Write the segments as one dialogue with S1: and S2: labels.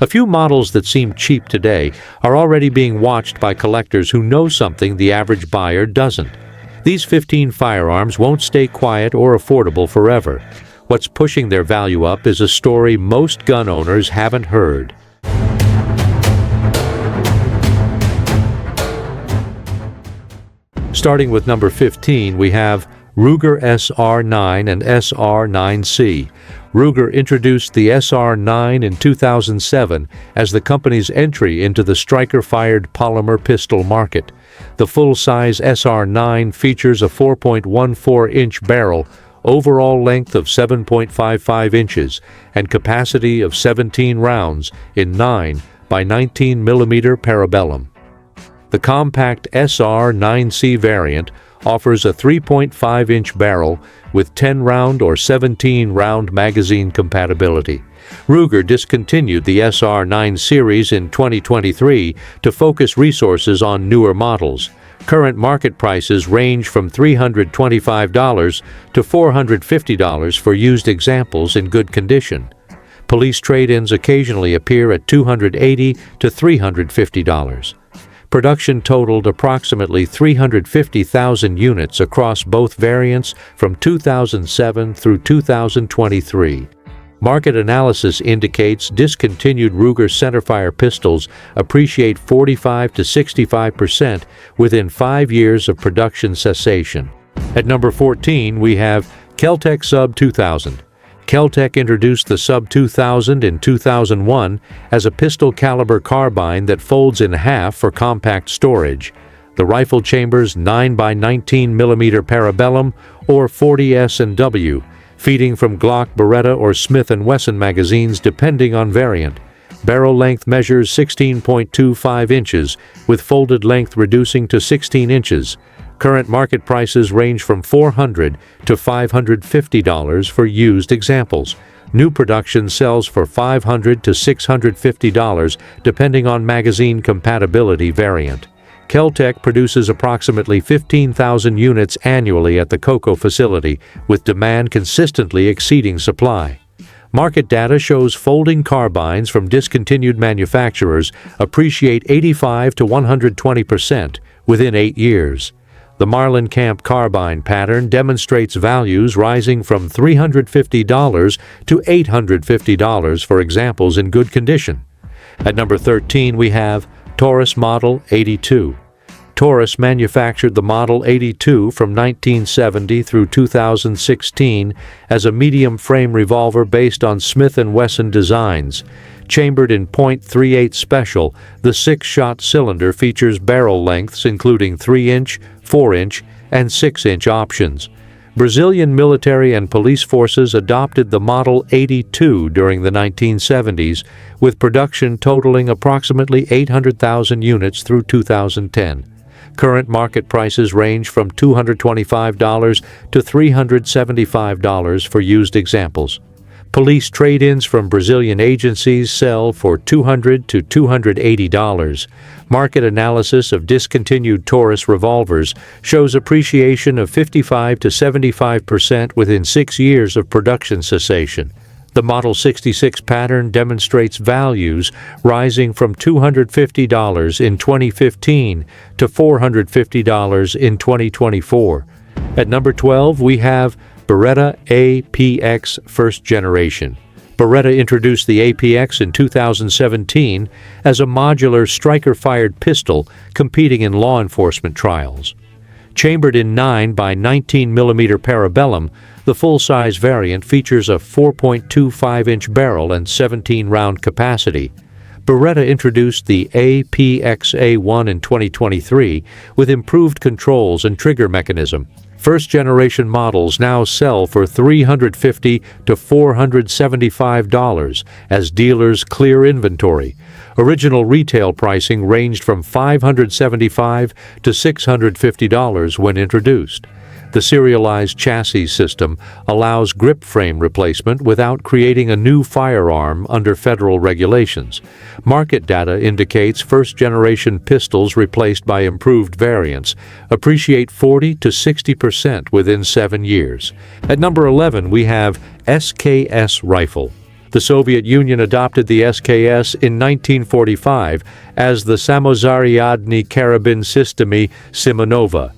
S1: A few models that seem cheap today are already being watched by collectors who know something the average buyer doesn't. These 15 firearms won't stay quiet or affordable forever. What's pushing their value up is a story most gun owners haven't heard. Starting with number 15, we have Ruger SR9 and SR9C. Ruger introduced the SR9 in 2007 as the company's entry into the striker-fired polymer pistol market. The full-size SR9 features a 4.14-inch barrel, overall length of 7.55 inches, and capacity of 17 rounds in 9 by 19 mm parabellum. The compact SR9C variant offers a 3.5-inch barrel with 10-round or 17-round magazine compatibility. Ruger discontinued the SR9 series in 2023 to focus resources on newer models. Current market prices range from $325 to $450 for used examples in good condition. Police trade-ins occasionally appear at $280 to $350. Production totaled approximately 350,000 units across both variants from 2007 through 2023. Market analysis indicates discontinued Ruger centerfire pistols appreciate 45 to 65% within 5 years of production cessation. At number 14, we have Kel-Tec Sub 2000. Kel-Tec introduced the Sub 2000 in 2001 as a pistol-caliber carbine that folds in half for compact storage. The rifle chamber's 9 by 19 mm parabellum or 40 S&W, feeding from Glock, Beretta, or Smith & Wesson magazines depending on variant. Barrel length measures 16.25 inches, with folded length reducing to 16 inches. Current market prices range from $400 to $550 for used examples. New production sells for $500 to $650 depending on magazine compatibility variant. Kel-Tec produces approximately 15,000 units annually at the Cocoa facility, with demand consistently exceeding supply. Market data shows folding carbines from discontinued manufacturers appreciate 85 to 120% within 8 years. The Marlin Camp carbine pattern demonstrates values rising from $350 to $850 for examples in good condition. At number 13, we have Taurus Model 82. Taurus manufactured the Model 82 from 1970 through 2016 as a medium-frame revolver based on Smith & Wesson designs. Chambered in .38 Special, the 6-shot cylinder features barrel lengths including 3-inch, 4-inch, and 6-inch options. Brazilian military and police forces adopted the Model 82 during the 1970s, with production totaling approximately 800,000 units through 2010. Current market prices range from $225 to $375 for used examples. Police trade-ins from Brazilian agencies sell for $200 to $280. Market analysis of discontinued Taurus revolvers shows appreciation of 55 to 75% within 6 years of production cessation. The Model 66 pattern demonstrates values rising from $250 in 2015 to $450 in 2024. At number 12, we have Beretta APX First Generation. Beretta introduced the APX in 2017 as a modular striker-fired pistol competing in law enforcement trials. Chambered in 9 by 19 mm parabellum, the full-size variant features a 4.25-inch barrel and 17-round capacity. Beretta introduced the APX-A1 in 2023 with improved controls and trigger mechanism. First-generation models now sell for $350 to $475 as dealers clear inventory. Original retail pricing ranged from $575 to $650 when introduced. The serialized chassis system allows grip frame replacement without creating a new firearm under federal regulations. Market data indicates first-generation pistols replaced by improved variants appreciate 40 to 60% within 7 years. At number 11, we have SKS Rifle. The Soviet Union adopted the SKS in 1945 as the Samozariadny Karabin Systemy Simonova.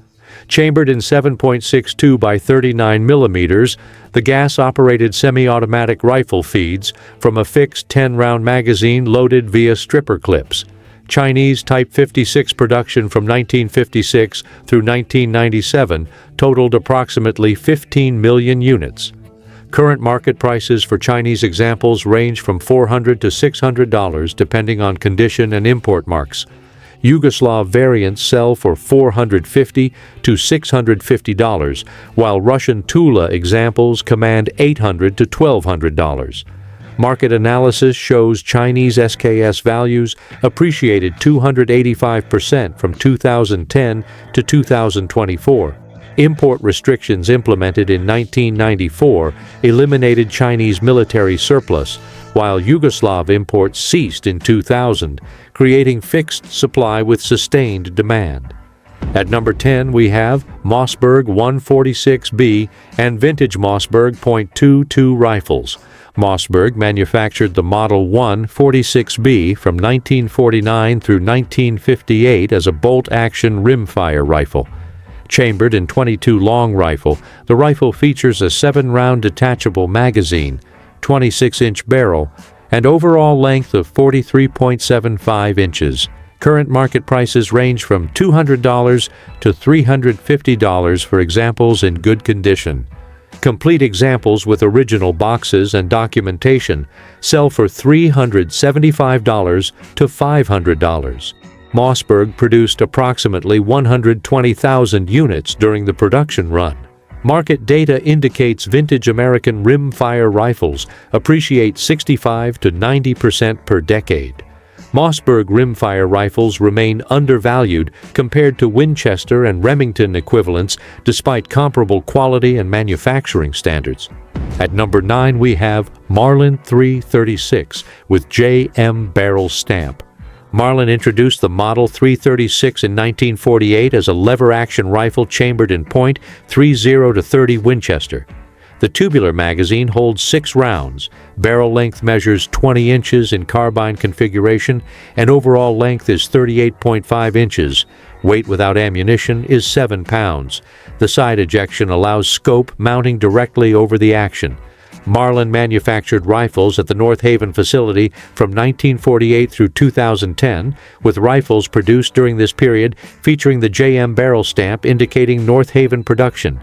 S1: Chambered in 7.62 by 39 millimeters, the gas-operated semi-automatic rifle feeds from a fixed 10-round magazine loaded via stripper clips. Chinese Type 56 production from 1956 through 1997 totaled approximately 15 million units. Current market prices for Chinese examples range from $400 to $600 depending on condition and import marks. Yugoslav variants sell for $450 to $650, while Russian Tula examples command $800 to $1,200. Market analysis shows Chinese SKS values appreciated 285% from 2010 to 2024. Import restrictions implemented in 1994 eliminated Chinese military surplus, while Yugoslav imports ceased in 2000, creating fixed supply with sustained demand. At number 10, we have Mossberg 146B and vintage Mossberg .22 rifles. Mossberg manufactured the Model 146B from 1949 through 1958 as a bolt-action rimfire rifle. Chambered in .22 long rifle, the rifle features a 7-round detachable magazine, 26-inch barrel, and overall length of 43.75 inches. Current market prices range from $200 to $350 for examples in good condition. Complete examples with original boxes and documentation sell for $375 to $500. Mossberg produced approximately 120,000 units during the production run. Market data indicates vintage American rimfire rifles appreciate 65 to 90% per decade. Mossberg rimfire rifles remain undervalued compared to Winchester and Remington equivalents despite comparable quality and manufacturing standards. At number 9 we have Marlin 336 with JM barrel stamp. Marlin introduced the Model 336 in 1948 as a lever-action rifle chambered in .30 to 30 Winchester. The tubular magazine holds 6 rounds, barrel length measures 20 inches in carbine configuration, and overall length is 38.5 inches. Weight without ammunition is 7 pounds. The side ejection allows scope mounting directly over the action. Marlin manufactured rifles at the North Haven facility from 1948 through 2010, with rifles produced during this period featuring the JM barrel stamp indicating North Haven production.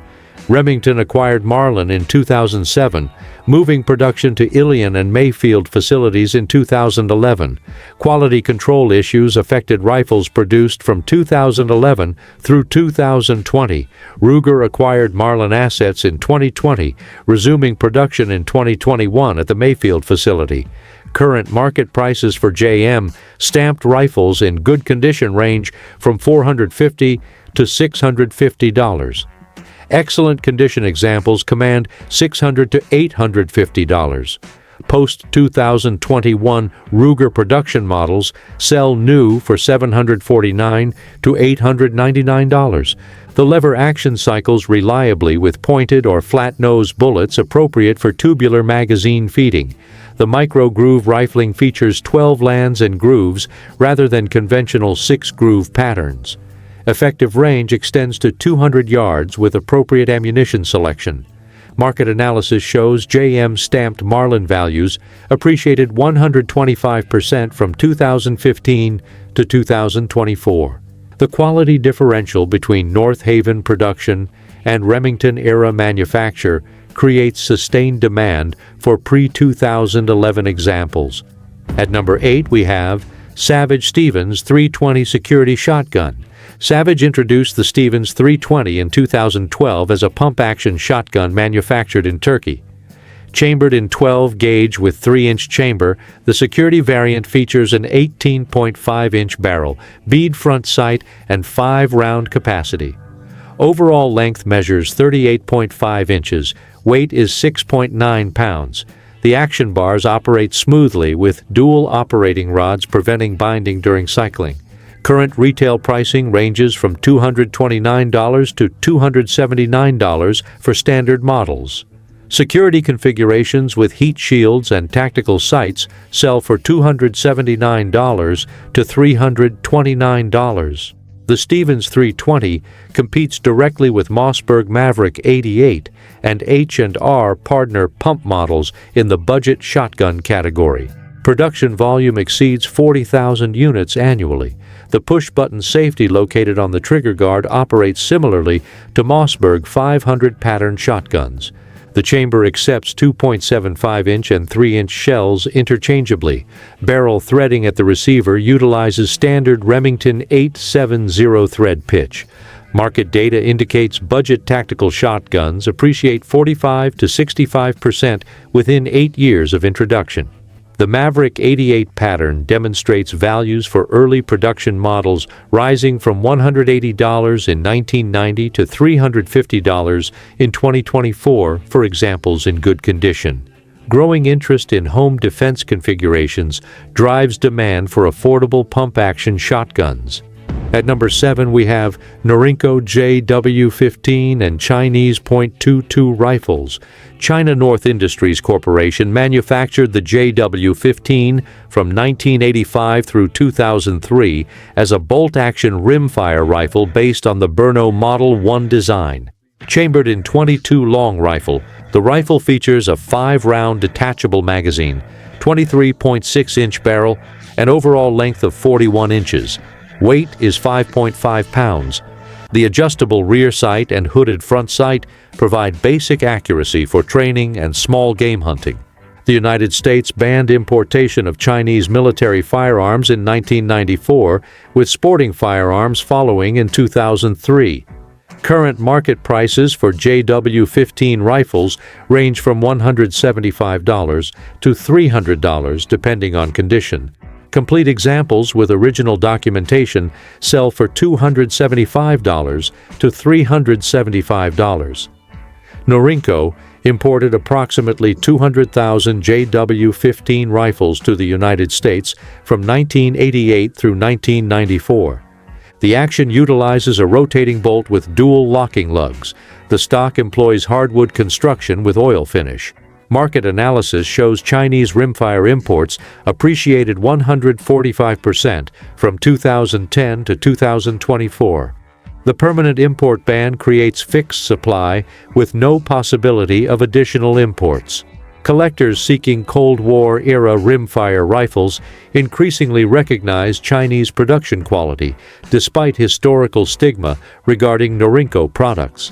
S1: Remington acquired Marlin in 2007, moving production to Ilion and Mayfield facilities in 2011. Quality control issues affected rifles produced from 2011 through 2020. Ruger acquired Marlin assets in 2020, resuming production in 2021 at the Mayfield facility. Current market prices for JM stamped rifles in good condition range from $450 to $650. Excellent condition examples command $600 to $850. Post-2021 Ruger production models sell new for $749 to $899. The lever action cycles reliably with pointed or flat-nose bullets appropriate for tubular magazine feeding. The micro-groove rifling features 12 lands and grooves rather than conventional 6-groove patterns. Effective range extends to 200 yards with appropriate ammunition selection. Market analysis shows JM stamped Marlin values appreciated 125% from 2015 to 2024. The quality differential between North Haven production and Remington-era manufacture creates sustained demand for pre-2011 examples. At number 8 we have Savage Stevens 320 Security Shotgun. Savage introduced the Stevens 320 in 2012 as a pump-action shotgun manufactured in Turkey. Chambered in 12-gauge with 3-inch chamber, the security variant features an 18.5-inch barrel, bead front sight, and 5-round capacity. Overall length measures 38.5 inches. Weight is 6.9 pounds. The action bars operate smoothly with dual operating rods preventing binding during cycling. Current retail pricing ranges from $229 to $279 for standard models. Security configurations with heat shields and tactical sights sell for $279 to $329. The Stevens 320 competes directly with Mossberg Maverick 88 and H&R Pardner pump models in the budget shotgun category. Production volume exceeds 40,000 units annually. The push-button safety located on the trigger guard operates similarly to Mossberg 500 pattern shotguns. The chamber accepts 2.75-inch and 3-inch shells interchangeably. Barrel threading at the receiver utilizes standard Remington 870 thread pitch. Market data indicates budget tactical shotguns appreciate 45 to 65% within 8 years of introduction. The Maverick 88 pattern demonstrates values for early production models rising from $180 in 1990 to $350 in 2024 for examples in good condition. Growing interest in home defense configurations drives demand for affordable pump-action shotguns. At number 7, we have Norinco JW-15 and Chinese .22 rifles. China North Industries Corporation manufactured the JW-15 from 1985 through 2003 as a bolt-action rimfire rifle based on the Berno Model 1 design. Chambered in .22 long rifle, the rifle features a 5-round detachable magazine, 23.6-inch barrel, and overall length of 41 inches. Weight is 5.5 pounds. The adjustable rear sight and hooded front sight provide basic accuracy for training and small game hunting. The United States banned importation of Chinese military firearms in 1994, with sporting firearms following in 2003. Current market prices for JW-15 rifles range from $175 to $300 depending on condition. Complete examples with original documentation sell for $275 to $375. Norinco imported approximately 200,000 JW-15 rifles to the United States from 1988 through 1994. The action utilizes a rotating bolt with dual locking lugs. The stock employs hardwood construction with oil finish. Market analysis shows Chinese rimfire imports appreciated 145% from 2010 to 2024. The permanent import ban creates fixed supply with no possibility of additional imports. Collectors seeking Cold War-era rimfire rifles increasingly recognize Chinese production quality, despite historical stigma regarding Norinco products.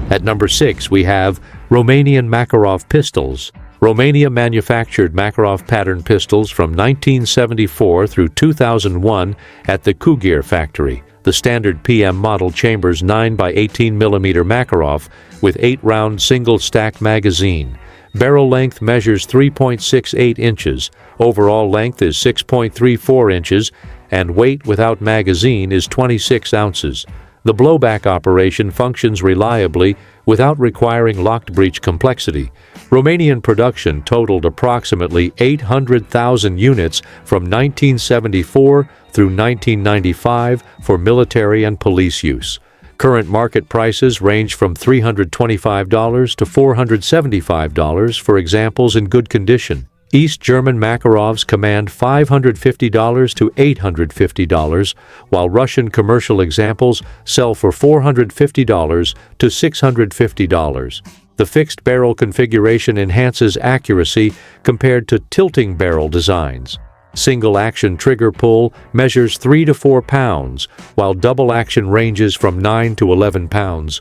S1: At number 6, we have Romanian Makarov pistols. Romania manufactured Makarov pattern pistols from 1974 through 2001 at the Kugir factory. The standard PM model chambers 9x18mm Makarov with 8-round single-stack magazine. Barrel length measures 3.68 inches, overall length is 6.34 inches, and weight without magazine is 26 ounces. The blowback operation functions reliably without requiring locked breech complexity. Romanian production totaled approximately 800,000 units from 1974 through 1995 for military and police use. Current market prices range from $325 to $475 for examples in good condition. East German Makarovs command $550 to $850, while Russian commercial examples sell for $450 to $650. The fixed barrel configuration enhances accuracy compared to tilting barrel designs. Single-action trigger pull measures 3 to 4 pounds, while double-action ranges from 9 to 11 pounds.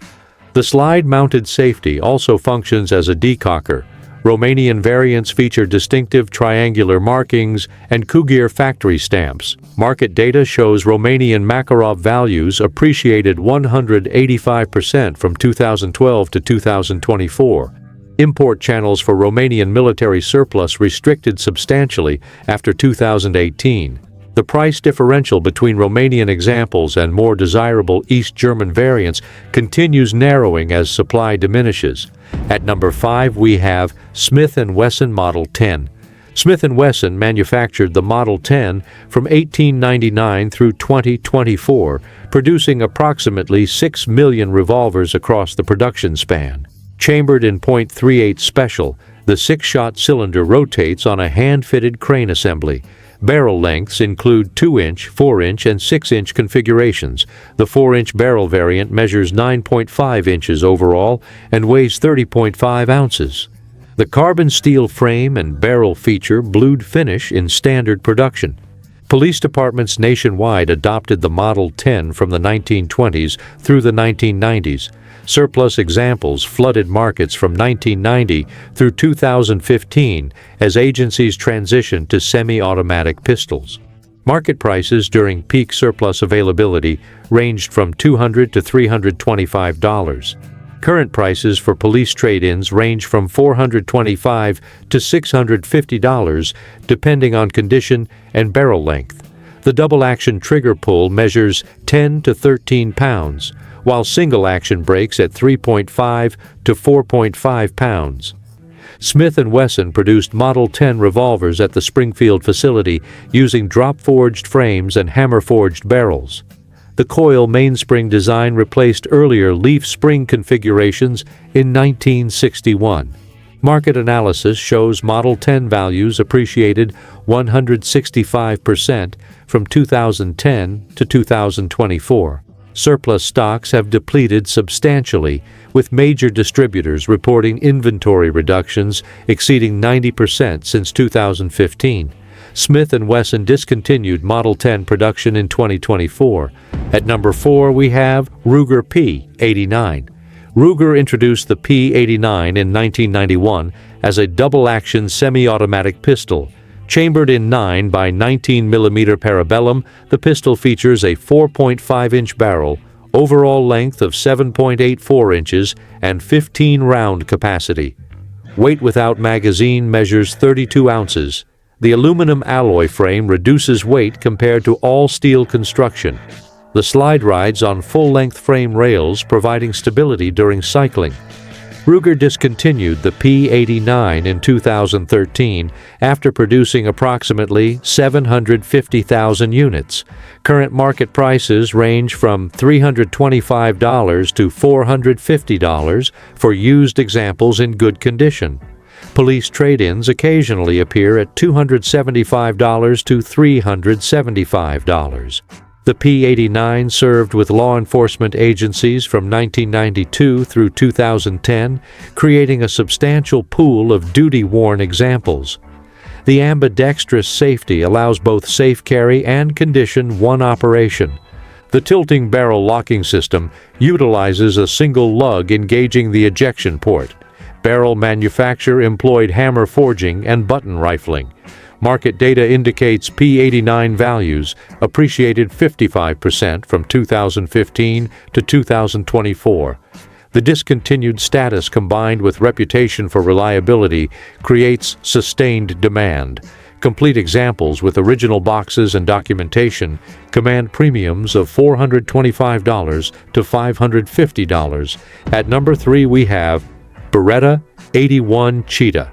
S1: The slide-mounted safety also functions as a decocker. Romanian variants feature distinctive triangular markings and Kugir factory stamps. Market data shows Romanian Makarov values appreciated 185% from 2012 to 2024. Import channels for Romanian military surplus restricted substantially after 2018. The price differential between Romanian examples and more desirable East German variants continues narrowing as supply diminishes. At number 5, we have Smith & Wesson Model 10. Smith & Wesson manufactured the Model 10 from 1899 through 2024, producing approximately 6 million revolvers across the production span. Chambered in .38 Special, the 6-shot cylinder rotates on a hand-fitted crane assembly. Barrel lengths include 2-inch, 4-inch, and 6-inch configurations. The 4-inch barrel variant measures 9.5 inches overall and weighs 30.5 ounces. The carbon steel frame and barrel feature blued finish in standard production. Police departments nationwide adopted the Model 10 from the 1920s through the 1990s. Surplus examples flooded markets from 1990 through 2015 as agencies transitioned to semi-automatic pistols. Market prices during peak surplus availability ranged from $200 to $325. Current prices for police trade-ins range from $425 to $650, depending on condition and barrel length. The double-action trigger pull measures 10 to 13 pounds, while single-action breaks at 3.5 to 4.5 pounds. Smith & Wesson produced Model 10 revolvers at the Springfield facility using drop-forged frames and hammer-forged barrels. The coil mainspring design replaced earlier leaf spring configurations in 1961. Market analysis shows Model 10 values appreciated 165% from 2010 to 2024. Surplus stocks have depleted substantially, with major distributors reporting inventory reductions exceeding 90% since 2015. Smith & Wesson discontinued Model 10 production in 2024. At number 4, we have Ruger P89. Ruger introduced the P89 in 1991 as a double-action semi-automatic pistol. Chambered in 9 by 19 mm parabellum, the pistol features a 4.5-inch barrel, overall length of 7.84 inches, and 15 round capacity. Weight without magazine measures 32 ounces. The aluminum alloy frame reduces weight compared to all-steel construction. The slide rides on full-length frame rails, providing stability during cycling. Ruger discontinued the P89 in 2013 after producing approximately 750,000 units. Current market prices range from $325 to $450 for used examples in good condition. Police trade-ins occasionally appear at $275 to $375. The P89 served with law enforcement agencies from 1992 through 2010, creating a substantial pool of duty-worn examples. The ambidextrous safety allows both safe carry and condition one operation. The tilting barrel locking system utilizes a single lug engaging the ejection port. Barrel manufacture employed hammer forging and button rifling. Market data indicates P89 values appreciated 55% from 2015 to 2024. The discontinued status combined with reputation for reliability creates sustained demand. Complete examples with original boxes and documentation command premiums of $425 to $550. At number 3 we have Beretta 81 Cheetah.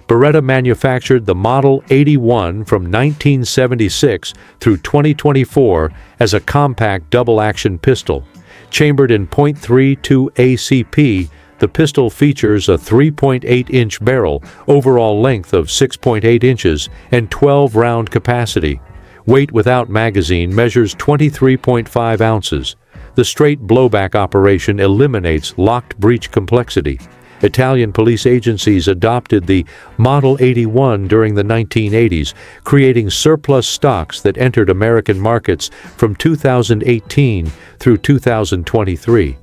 S1: Beretta manufactured the Model 81 from 1976 through 2024 as a compact double-action pistol. Chambered in .32 ACP, the pistol features a 3.8-inch barrel, overall length of 6.8 inches, and 12-round capacity. Weight without magazine measures 23.5 ounces. The straight blowback operation eliminates locked breech complexity. Italian police agencies adopted the Model 81 during the 1980s, creating surplus stocks that entered American markets from 2018 through 2023.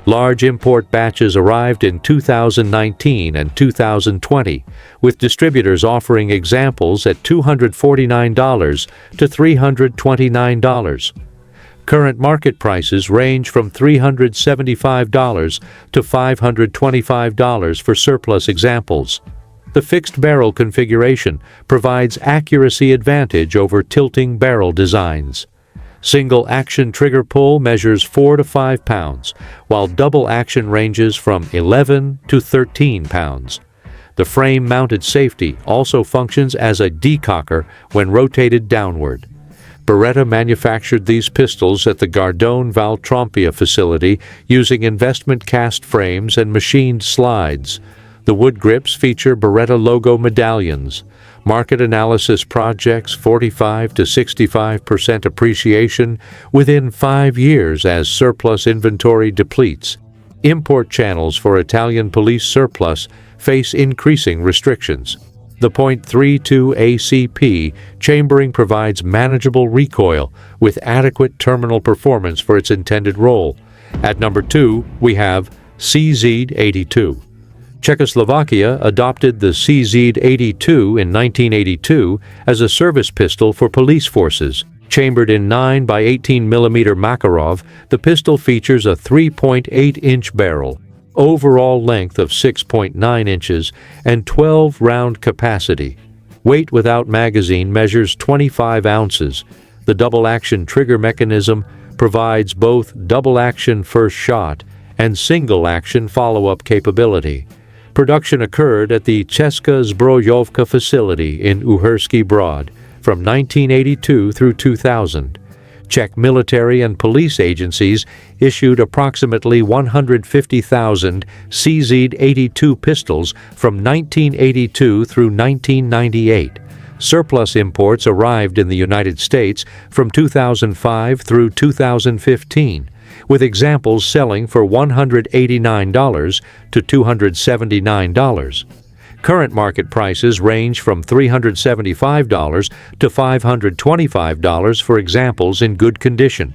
S1: Large import batches arrived in 2019 and 2020, with distributors offering examples at $249 to $329. Current market prices range from $375 to $525 for surplus examples. The fixed barrel configuration provides accuracy advantage over tilting barrel designs. Single action trigger pull measures 4 to 5 pounds, while double action ranges from 11 to 13 pounds. The frame-mounted safety also functions as a decocker when rotated downward. Beretta manufactured these pistols at the Gardone Valtrompia facility using investment cast frames and machined slides. The wood grips feature Beretta logo medallions. Market analysis projects 45 to 65% appreciation within 5 years as surplus inventory depletes. Import channels for Italian police surplus face increasing restrictions. The .32 ACP chambering provides manageable recoil with adequate terminal performance for its intended role. At number 2, we have CZ-82. Czechoslovakia adopted the CZ-82 in 1982 as a service pistol for police forces. Chambered in 9 by 18 mm Makarov, the pistol features a 3.8-inch barrel, overall length of 6.9 inches, and 12-round capacity. Weight without magazine measures 25 ounces. The double-action trigger mechanism provides both double-action first shot and single-action follow-up capability. Production occurred at the Česká Zbrojovka facility in Uherský Brod from 1982 through 2000. Czech military and police agencies issued approximately 150,000 CZ-82 pistols from 1982 through 1998. Surplus imports arrived in the United States from 2005 through 2015, with examples selling for $189 to $279. Current market prices range from $375 to $525 for examples in good condition.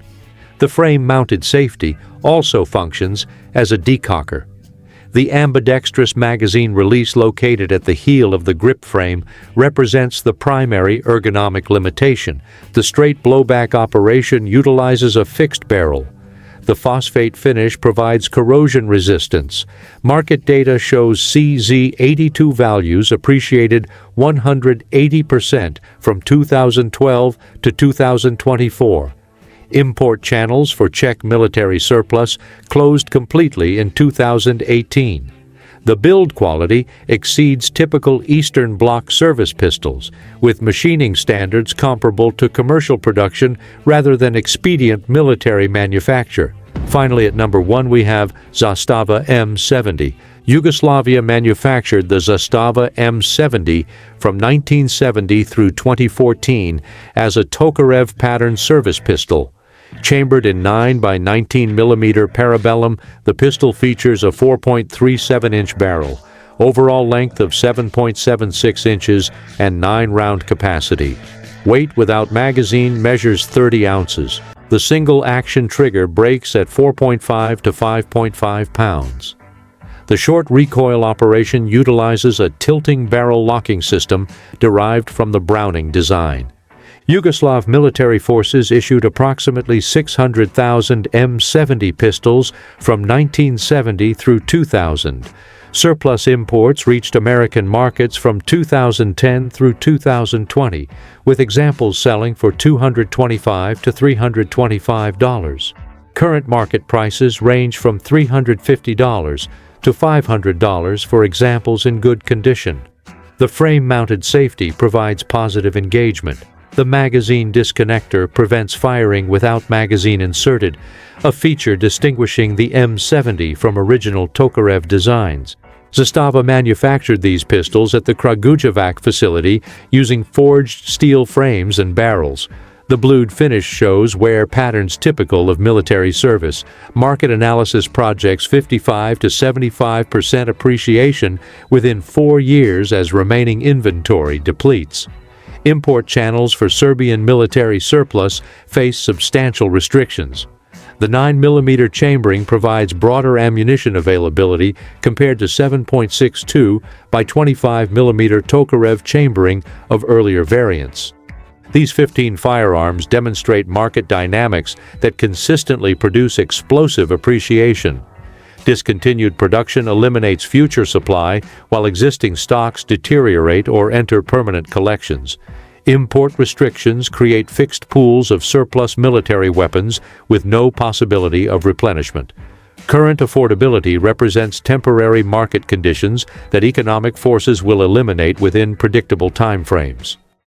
S1: The frame-mounted safety also functions as a decocker. The ambidextrous magazine release located at the heel of the grip frame represents the primary ergonomic limitation. The straight blowback operation utilizes a fixed barrel. The phosphate finish provides corrosion resistance. Market data shows CZ-82 values appreciated 180% from 2012 to 2024. Import channels for Czech military surplus closed completely in 2018. The build quality exceeds typical Eastern Bloc service pistols, with machining standards comparable to commercial production rather than expedient military manufacture. Finally, at number 1, we have Zastava M70. Yugoslavia manufactured the Zastava M70 from 1970 through 2014 as a Tokarev pattern service pistol. Chambered in 9 by 19 mm parabellum, the pistol features a 4.37-inch barrel, overall length of 7.76 inches, and 9-round capacity. Weight without magazine measures 30 ounces. The single-action trigger breaks at 4.5 to 5.5 pounds. The short recoil operation utilizes a tilting barrel locking system derived from the Browning design. Yugoslav military forces issued approximately 600,000 M70 pistols from 1970 through 2000. Surplus imports reached American markets from 2010 through 2020, with examples selling for $225 to $325. Current market prices range from $350 to $500 for examples in good condition. The frame-mounted safety provides positive engagement. The magazine disconnector prevents firing without magazine inserted, a feature distinguishing the M70 from original Tokarev designs. Zastava manufactured these pistols at the Kragujevac facility using forged steel frames and barrels. The blued finish shows wear patterns typical of military service. Market analysis projects 55 to 75% appreciation within 4 years as remaining inventory depletes. Import channels for Serbian military surplus face substantial restrictions. The 9mm chambering provides broader ammunition availability compared to 7.62 by 25mm Tokarev chambering of earlier variants. These 15 firearms demonstrate market dynamics that consistently produce explosive appreciation. Discontinued production eliminates future supply, while existing stocks deteriorate or enter permanent collections. Import restrictions create fixed pools of surplus military weapons with no possibility of replenishment. Current affordability represents temporary market conditions that economic forces will eliminate within predictable timeframes.